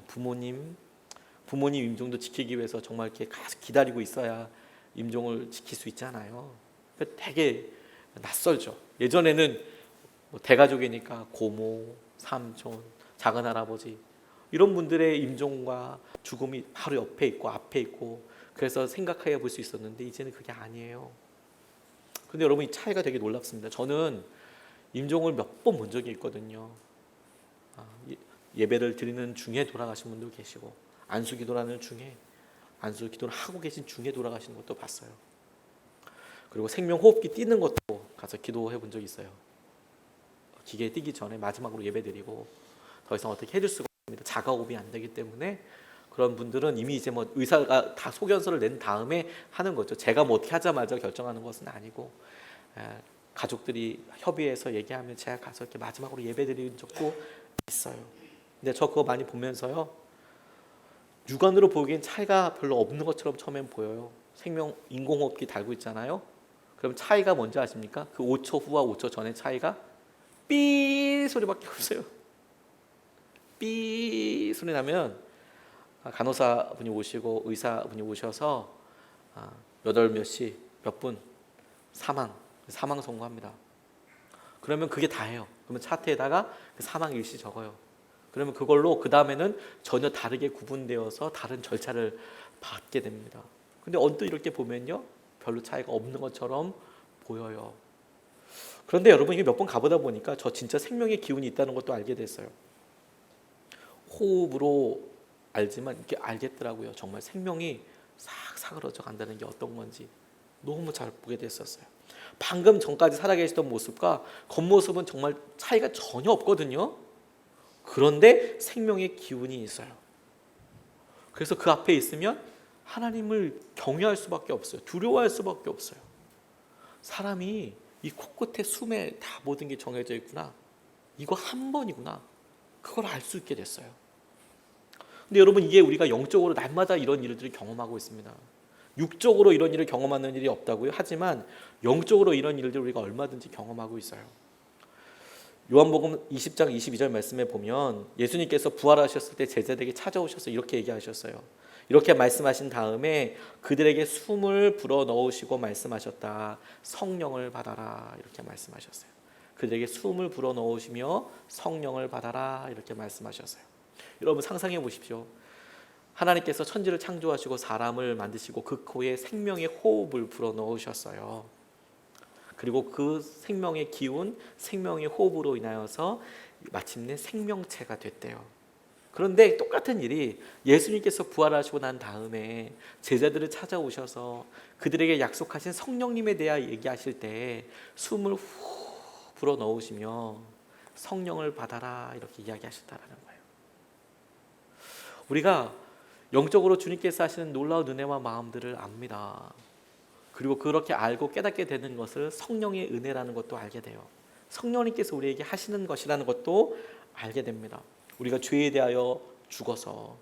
부모님 임종도 지키기 위해서 정말 이렇게 기다리고 있어야 임종을 지킬 수 있잖아요. 되게 낯설죠. 예전에는 대가족이니까 고모, 삼촌, 작은 할아버지 이런 분들의 임종과 죽음이 바로 옆에 있고 앞에 있고 그래서 생각해 볼 수 있었는데 이제는 그게 아니에요. 근데 여러분 이 차이가 되게 놀랍습니다. 저는 임종을 몇 번 본 적이 있거든요. 예배를 드리는 중에 돌아가신 분도 계시고 안수기도라는 중에 안수기도를 하고 계신 중에 돌아가시는 것도 봤어요. 그리고 생명호흡기 뛰는 것도 가서 기도해 본 적이 있어요. 기계에 뛰기 전에 마지막으로 예배 드리고 더 이상 어떻게 해줄 수가 없습니다. 자가호흡이 안 되기 때문에 그런 분들은 이미 이제 의사가 다 소견서를 낸 다음에 하는 거죠. 제가 어떻게 하자마자 결정하는 것은 아니고 가족들이 협의해서 얘기하면 제가 가서 이렇게 마지막으로 예배드린 적도 있어요. 근데 저 그거 많이 보면서요, 육안으로 보기엔 차이가 별로 없는 것처럼 처음엔 보여요. 생명 인공호흡기 달고 있잖아요. 그럼 차이가 뭔지 아십니까? 그 5초 후와 5초 전의 차이가 삐 소리밖에 없어요. 삐 소리 나면 간호사분이 오시고 의사분이 오셔서 몇 시 몇 분 사망 선고합니다. 그러면 그게 다예요. 그러면 차트에다가 그 사망 일시 적어요. 그러면 그걸로 그 다음에는 전혀 다르게 구분되어서 다른 절차를 받게 됩니다. 근데 언뜻 이렇게 보면요 별로 차이가 없는 것처럼 보여요. 그런데 여러분 이게 몇 번 가보다 보니까 저 진짜 생명의 기운이 있다는 것도 알게 됐어요. 호흡으로 알지만 이렇게 알겠더라고요. 정말 생명이 싹 사그러져 간다는 게 어떤 건지 너무 잘 보게 됐었어요. 방금 전까지 살아계시던 모습과 겉모습은 정말 차이가 전혀 없거든요. 그런데 생명의 기운이 있어요. 그래서 그 앞에 있으면 하나님을 경외할 수밖에 없어요. 두려워할 수밖에 없어요. 사람이 이 코끝에 숨에 다 모든 게 정해져 있구나. 이거 한 번이구나. 그걸 알 수 있게 됐어요. 근데 여러분 이게 우리가 영적으로 날마다 이런 일들을 경험하고 있습니다. 육적으로 이런 일을 경험하는 일이 없다고요. 하지만 영적으로 이런 일들을 우리가 얼마든지 경험하고 있어요. 요한복음 20장 22절 말씀에 보면 예수님께서 부활하셨을 때 제자들에게 찾아오셔서 이렇게 얘기하셨어요. 이렇게 말씀하신 다음에 그들에게 숨을 불어 넣으시고 말씀하셨다. 성령을 받아라. 이렇게 말씀하셨어요. 그들에게 숨을 불어 넣으시며 성령을 받아라. 이렇게 말씀하셨어요. 여러분 상상해 보십시오. 하나님께서 천지를 창조하시고 사람을 만드시고 그 코에 생명의 호흡을 불어 넣으셨어요. 그리고 그 생명의 기운, 생명의 호흡으로 인하여서 마침내 생명체가 됐대요. 그런데 똑같은 일이 예수님께서 부활하시고 난 다음에 제자들을 찾아오셔서 그들에게 약속하신 성령님에 대하여 얘기하실 때 숨을 후 불어 넣으시며 성령을 받아라 이렇게 이야기하셨다라는 거예요. 우리가 영적으로 주님께서 하시는 놀라운 은혜와 마음들을 압니다. 그리고 그렇게 알고 깨닫게 되는 것을 성령의 은혜라는 것도 알게 돼요. 성령님께서 우리에게 하시는 것이라는 것도 알게 됩니다. 우리가 죄에 대하여 죽어서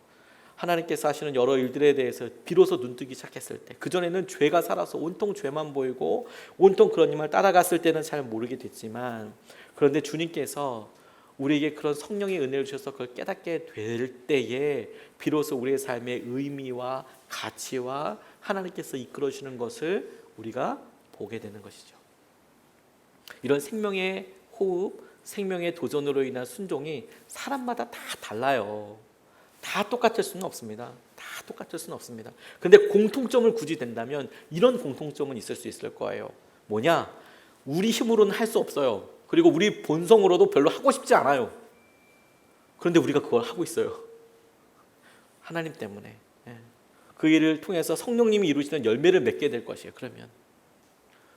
하나님께서 하시는 여러 일들에 대해서 비로소 눈뜨기 시작했을 때, 그전에는 죄가 살아서 온통 죄만 보이고 온통 그런 님을 따라갔을 때는 잘 모르게 됐지만, 그런데 주님께서 우리에게 그런 성령의 은혜를 주셔서 그걸 깨닫게 될 때에 비로소 우리의 삶의 의미와 가치와 하나님께서 이끌어주시는 것을 우리가 보게 되는 것이죠. 이런 생명의 호흡, 생명의 도전으로 인한 순종이 사람마다 다 달라요. 다 똑같을 수는 없습니다. 다 똑같을 수는 없습니다. 근데 공통점을 굳이 된다면 이런 공통점은 있을 수 있을 거예요. 뭐냐? 우리 힘으로는 할 수 없어요. 그리고 우리 본성으로도 별로 하고 싶지 않아요. 그런데 우리가 그걸 하고 있어요. 하나님 때문에. 그 일을 통해서 성령님이 이루시는 열매를 맺게 될 것이에요. 그러면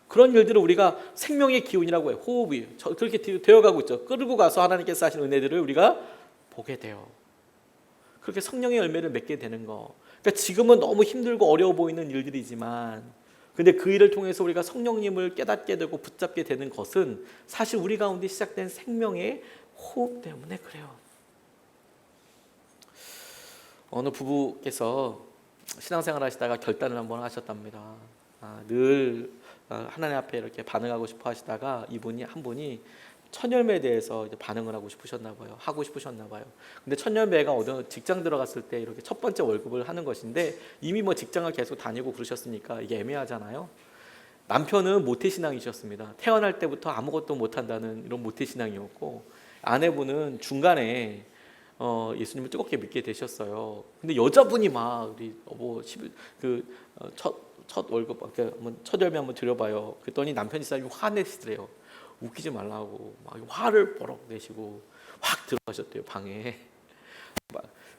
그런 일들을 우리가 생명의 기운이라고 해요. 호흡이 그렇게 되어가고 있죠. 끌고 가서 하나님께서 하신 은혜들을 우리가 보게 돼요. 그렇게 성령의 열매를 맺게 되는 거. 그러니까 지금은 너무 힘들고 어려워 보이는 일들이지만, 근데 그 일을 통해서 우리가 성령님을 깨닫게 되고 붙잡게 되는 것은 사실 우리 가운데 시작된 생명의 호흡 때문에 그래요. 어느 부부께서 신앙생활 하시다가 결단을 한번 하셨답니다. 늘 하나님 앞에 이렇게 반응하고 싶어 하시다가 한 분이 천열매에 대해서 이제 반응을 하고 싶으셨나 봐요. 근데 천열매가 어느 직장 들어갔을 때 이렇게 첫 번째 월급을 하는 것인데, 이미 뭐 직장을 계속 다니고 그러셨으니까 이게 애매하잖아요. 남편은 모태신앙이셨습니다. 태어날 때부터 아무것도 못한다는 이런 모태신앙이었고, 아내분은 중간에 예수님을 뜨겁게 믿게 되셨어요. 근데 여자분이 막 우리 첫 월급, 첫 열매 한번 드려봐요. 그랬더니 남편이 사람이 화내시더래요. 웃기지 말라고 막 화를 버럭 내시고 확 들어가셨대요, 방에.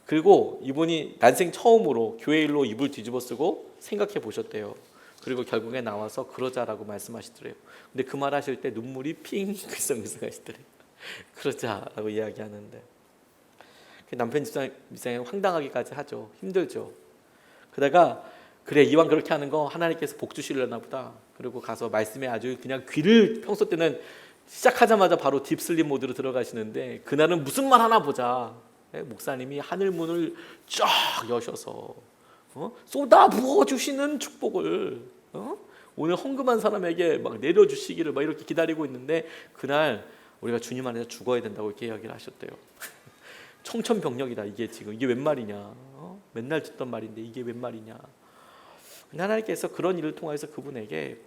그리고 이분이 난생 처음으로 교회 일로 이불 뒤집어 쓰고 생각해 보셨대요. 그리고 결국에 나와서 그러자라고 말씀하시더래요. 근데 그 말 하실 때 눈물이 핑 글썽글썽하시더래요. 그러자라고 이야기하는데, 남편 입장에 황당하기까지 하죠. 힘들죠. 그러다가 그래, 이왕 그렇게 하는 거 하나님께서 복 주시려나 보다. 그리고 가서 말씀에 아주 그냥 귀를, 평소 때는 시작하자마자 바로 딥슬립 모드로 들어가시는데, 그날은 무슨 말 하나 보자. 목사님이 하늘 문을 쫙 여셔서 쏟아 부어 주시는 축복을 오늘 헌금한 사람에게 막 내려주시기를 막 이렇게 기다리고 있는데, 그날 우리가 주님 안에서 죽어야 된다고 이렇게 이야기를 하셨대요. 청천벽력이다. 이게 웬 말이냐. 맨날 듣던 말인데 이게 웬 말이냐. 하나님께서 그런 일을 통해서 그분에게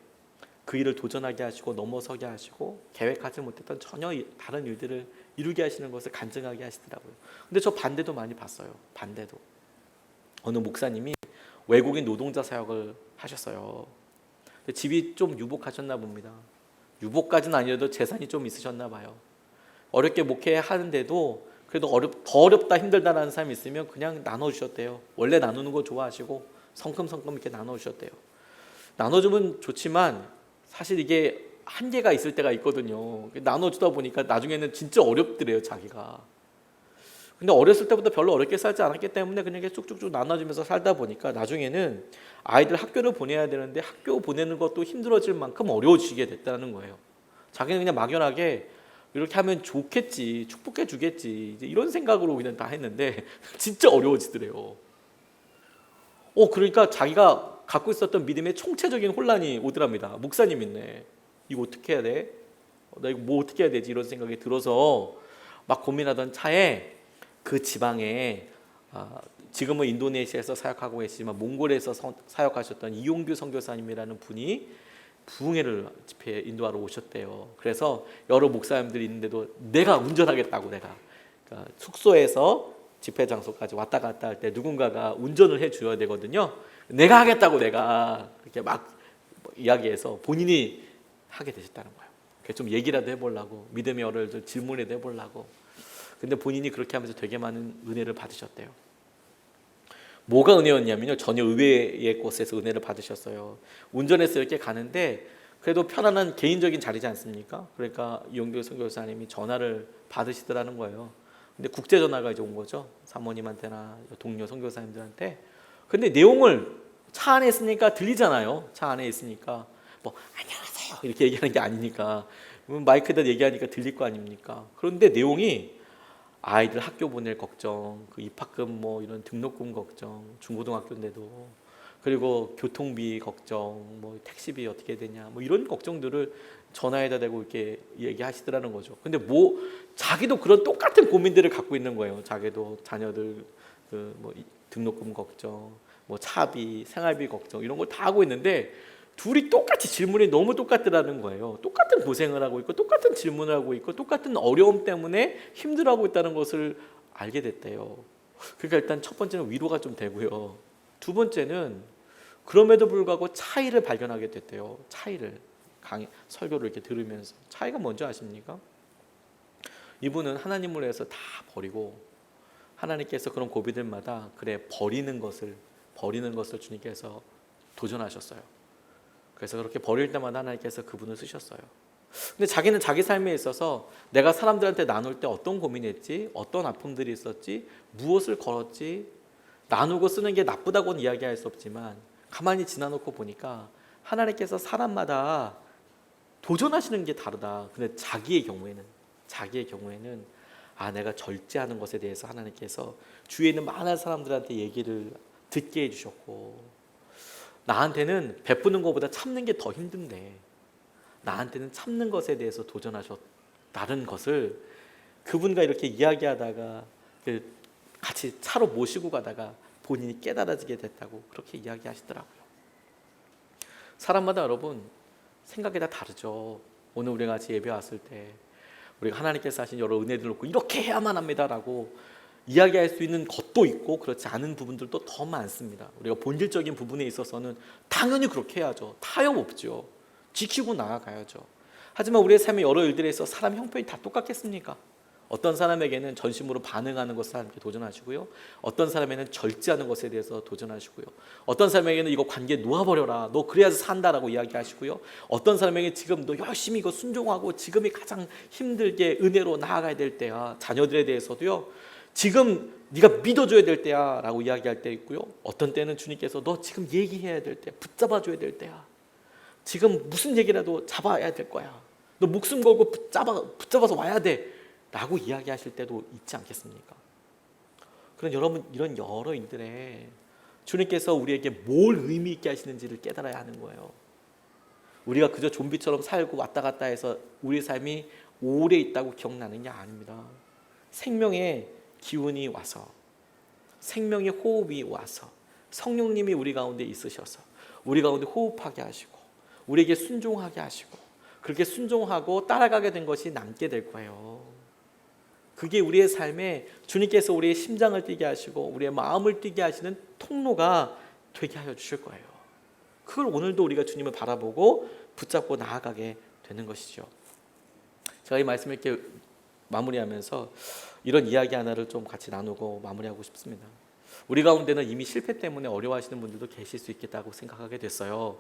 그 일을 도전하게 하시고 넘어서게 하시고 계획하지 못했던 전혀 다른 일들을 이루게 하시는 것을 간증하게 하시더라고요. 근데 저 반대도 많이 봤어요. 반대도. 어느 목사님이 외국인 노동자 사역을 하셨어요. 집이 좀 유복하셨나 봅니다. 유복까지는 아니어도 재산이 좀 있으셨나 봐요. 어렵게 목회하는데도 그래도 더 어렵다 힘들다라는 사람이 있으면 그냥 나눠주셨대요. 원래 나누는 거 좋아하시고 성큼성큼 이렇게 나눠주셨대요. 나눠주면 좋지만 사실 이게 한계가 있을 때가 있거든요. 나눠주다 보니까 나중에는 진짜 어렵더래요, 자기가. 근데 어렸을 때부터 별로 어렵게 살지 않았기 때문에 그냥 이렇게 쭉쭉쭉 나눠주면서 살다 보니까 나중에는 아이들 학교를 보내야 되는데 학교 보내는 것도 힘들어질 만큼 어려워지게 됐다는 거예요. 자기는 그냥 막연하게 이렇게 하면 좋겠지, 축복해 주겠지, 이제 이런 생각으로 그냥 다 했는데 진짜 어려워지더래요. 그러니까 자기가 갖고 있었던 믿음의 총체적인 혼란이 오더랍니다. 목사님 있네. 이거 어떻게 해야 돼? 나 이거 뭐 어떻게 해야 되지? 이런 생각이 들어서 막 고민하던 차에 그 지방에 지금은 인도네시아에서 사역하고 계시지만 몽골에서 사역하셨던 이용규 선교사님이라는 분이 부흥회를 집회에 인도하러 오셨대요. 그래서 여러 목사님들이 있는데도 내가 운전하겠다고 그러니까 숙소에서 집회 장소까지 왔다 갔다 할 때 누군가가 운전을 해줘야 되거든요. 내가 하겠다고 내가 이렇게 막 이야기해서 본인이 하게 되셨다는 거예요. 그래서 좀 얘기라도 해보려고 믿음의 어려움을 질문이라도 해보려고. 근데 본인이 그렇게 하면서 되게 많은 은혜를 받으셨대요. 뭐가 은혜였냐면요, 전혀 의외의 곳에서 은혜를 받으셨어요. 운전해서 이렇게 가는데 그래도 편안한 개인적인 자리지 않습니까? 그러니까 이용규 선교사님이 전화를 받으시더라는 거예요. 근데 국제 전화가 이제 온 거죠. 사모님한테나 동료 선교사님들한테. 근데 내용을 차 안에 있으니까 들리잖아요. 차 안에 있으니까 뭐 안녕하세요 이렇게 얘기하는 게 아니니까 마이크에다 얘기하니까 들릴 거 아닙니까? 그런데 내용이 아이들 학교 보낼 걱정, 그 입학금 뭐 이런 등록금 걱정, 중고등학교인데도, 그리고 교통비 걱정, 뭐 택시비 어떻게 되냐, 뭐 이런 걱정들을 전화에다 대고 이렇게 얘기하시더라는 거죠. 근데 뭐 자기도 그런 똑같은 고민들을 갖고 있는 거예요. 자기도 자녀들 그 뭐 등록금 걱정, 뭐 차비, 생활비 걱정 이런 걸 다 하고 있는데 둘이 똑같이 질문이 너무 똑같더라는 거예요. 똑같은 고생을 하고 있고 똑같은 질문을 하고 있고 똑같은 어려움 때문에 힘들어하고 있다는 것을 알게 됐대요. 그러니까 일단 첫 번째는 위로가 좀 되고요. 두 번째는 그럼에도 불구하고 차이를 발견하게 됐대요. 차이를 설교를 이렇게 들으면서 차이가 뭔지 아십니까? 이분은 하나님을 위해서 다 버리고 하나님께서 그런 고비들마다 그래 버리는 것을 주님께서 도전하셨어요. 그래서 그렇게 버릴 때마다 하나님께서 그분을 쓰셨어요. 근데 자기는 자기 삶에 있어서 내가 사람들한테 나눌 때 어떤 고민했지, 어떤 아픔들이 있었지, 무엇을 걸었지, 나누고 쓰는 게 나쁘다고는 이야기할 수 없지만 가만히 지나놓고 보니까 하나님께서 사람마다 도전하시는 게 다르다. 근데 자기의 경우에는 내가 절제하는 것에 대해서 하나님께서 주위에 있는 많은 사람들한테 얘기를 듣게 해주셨고, 나한테는 베푸는 것보다 참는 게 더 힘든데 나한테는 참는 것에 대해서 도전하셨다는 것을 그분과 이렇게 이야기하다가 같이 차로 모시고 가다가 본인이 깨달아지게 됐다고 그렇게 이야기하시더라고요. 사람마다 여러분 생각이 다 다르죠. 오늘 우리가 같이 예배 왔을 때 우리가 하나님께서 하신 여러 은혜들을 놓고 이렇게 해야만 합니다라고 이야기할 수 있는 것도 있고 그렇지 않은 부분들도 더 많습니다. 우리가 본질적인 부분에 있어서는 당연히 그렇게 해야죠. 타협 없죠. 지키고 나아가야죠. 하지만 우리의 삶의 여러 일들에 있어 사람 형편이 다 똑같겠습니까? 어떤 사람에게는 전심으로 반응하는 것을 하나님께 도전하시고요, 어떤 사람에게는 절제하는 것에 대해서 도전하시고요, 어떤 사람에게는 이거 관계 놓아버려라, 너 그래야지 산다라고 이야기하시고요, 어떤 사람에게 지금 너 열심히 이거 순종하고 지금이 가장 힘들게 은혜로 나아가야 될 때야, 자녀들에 대해서도요 지금 네가 믿어줘야 될 때야 라고 이야기할 때 있고요, 어떤 때는 주님께서 너 지금 얘기해야 될 때야, 붙잡아줘야 될 때야, 지금 무슨 얘기라도 잡아야 될 거야, 너 목숨 걸고 붙잡아서 와야 돼 라고 이야기하실 때도 있지 않겠습니까? 그런 여러분, 이런 여러 일들에 주님께서 우리에게 뭘 의미 있게 하시는지를 깨달아야 하는 거예요. 우리가 그저 좀비처럼 살고 왔다 갔다 해서 우리 삶이 오래 있다고 기억나는 게 아닙니다. 생명의 기운이 와서, 생명의 호흡이 와서, 성령님이 우리 가운데 있으셔서 우리 가운데 호흡하게 하시고 우리에게 순종하게 하시고, 그렇게 순종하고 따라가게 된 것이 남게 될 거예요. 그게 우리의 삶에 주님께서 우리의 심장을 뛰게 하시고 우리의 마음을 뛰게 하시는 통로가 되게 하여 주실 거예요. 그걸 오늘도 우리가 주님을 바라보고 붙잡고 나아가게 되는 것이죠. 제가 이 말씀을 이렇게 마무리하면서 이런 이야기 하나를 좀 같이 나누고 마무리하고 싶습니다. 우리 가운데는 이미 실패 때문에 어려워하시는 분들도 계실 수 있겠다고 생각하게 됐어요.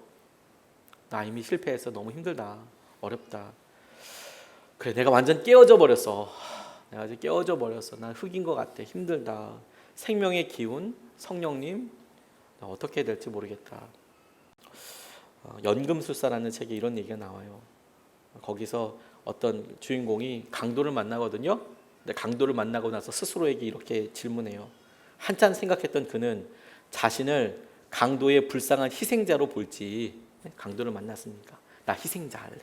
나 이미 실패해서 너무 힘들다, 어렵다. 그래, 내가 완전 깨어져 버렸어. 내가 이제 깨어져 버렸어. 난 흙인 것 같아. 힘들다. 생명의 기운, 성령님, 나 어떻게 해야 될지 모르겠다. 연금술사라는 책에 이런 얘기가 나와요. 거기서 어떤 주인공이 강도를 만나거든요. 근데 강도를 만나고 나서 스스로에게 이렇게 질문해요. 한참 생각했던 그는 자신을 강도의 불쌍한 희생자로 볼지, 강도를 만났으니까 나 희생자 할래.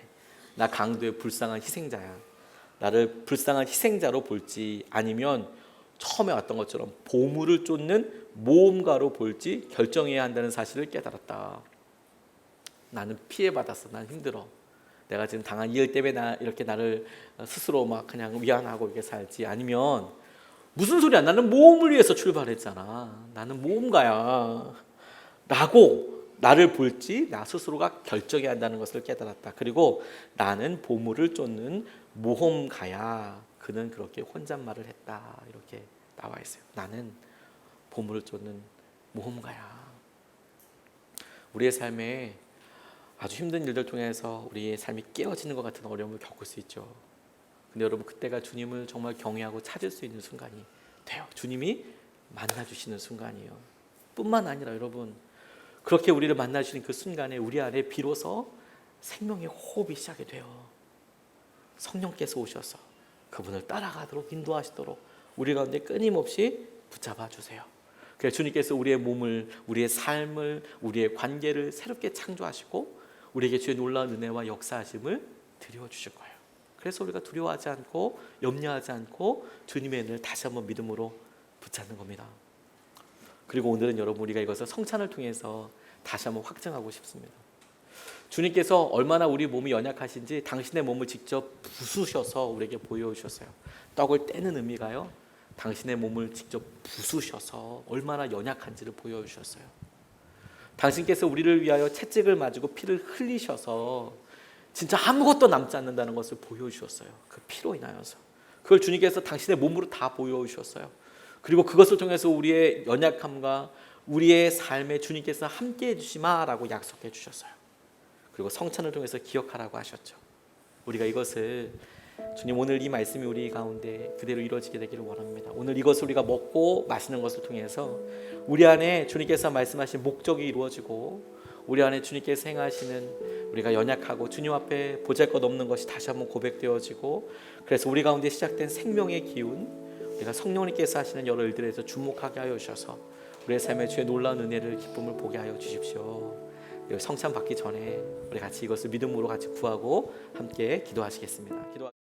나 강도의 불쌍한 희생자야. 나를 불쌍한 희생자로 볼지 아니면 처음에 왔던 것처럼 보물을 쫓는 모험가로 볼지 결정해야 한다는 사실을 깨달았다. 나는 피해받았어. 난 힘들어. 내가 지금 당한 이 일 때문에 나 이렇게 나를 스스로 막 그냥 위안하고 이렇게 살지, 아니면 무슨 소리야, 나는 모험을 위해서 출발했잖아, 나는 모험가야 라고 나를 볼지 나 스스로가 결정해야 한다는 것을 깨달았다. 그리고 나는 보물을 쫓는 모험가야. 그는 그렇게 혼잣말을 했다. 이렇게 나와 있어요. 나는 보물을 쫓는 모험가야. 우리의 삶에 아주 힘든 일들 통해서 우리의 삶이 깨어지는 것 같은 어려움을 겪을 수 있죠. 근데 여러분, 그때가 주님을 정말 경외하고 찾을 수 있는 순간이 돼요. 주님이 만나주시는 순간이에요. 뿐만 아니라 여러분, 그렇게 우리를 만나주시는 그 순간에 우리 안에 비로소 생명의 호흡이 시작이 돼요. 성령께서 오셔서 그분을 따라가도록 인도하시도록 우리 가운데 끊임없이 붙잡아 주세요. 그래서 주님께서 우리의 몸을, 우리의 삶을, 우리의 관계를 새롭게 창조하시고 우리에게 주의 놀라운 은혜와 역사하심을 드려주실 거예요. 그래서 우리가 두려워하지 않고 염려하지 않고 주님의 은혜를 다시 한번 믿음으로 붙잡는 겁니다. 그리고 오늘은 여러분, 우리가 이것을 성찬을 통해서 다시 한번 확증하고 싶습니다. 주님께서 얼마나 우리 몸이 연약하신지 당신의 몸을 직접 부수셔서 우리에게 보여주셨어요. 떡을 떼는 의미가요, 당신의 몸을 직접 부수셔서 얼마나 연약한지를 보여주셨어요. 당신께서 우리를 위하여 채찍을 맞고 피를 흘리셔서 진짜 아무것도 남지 않는다는 것을 보여주셨어요. 그 피로 인하여서 그걸 주님께서 당신의 몸으로 다 보여주셨어요. 그리고 그것을 통해서 우리의 연약함과 우리의 삶에 주님께서 함께해 주시마라고 약속해 주셨어요. 그리고 성찬을 통해서 기억하라고 하셨죠. 우리가 이것을, 주님, 오늘 이 말씀이 우리 가운데 그대로 이루어지게 되기를 원합니다. 오늘 이것을 우리가 먹고 마시는 것을 통해서 우리 안에 주님께서 말씀하신 목적이 이루어지고 우리 안에 주님께서 행하시는, 우리가 연약하고 주님 앞에 보잘것없는 것이 다시 한번 고백되어지고, 그래서 우리 가운데 시작된 생명의 기운, 우리가 성령님께서 하시는 여러 일들에서 주목하게 하여 주셔서 우리의 삶에 주의 놀라운 은혜를, 기쁨을 보게 하여 주십시오. 성찬 받기 전에 우리 같이 이것을 믿음으로 같이 구하고 함께 기도하시겠습니다.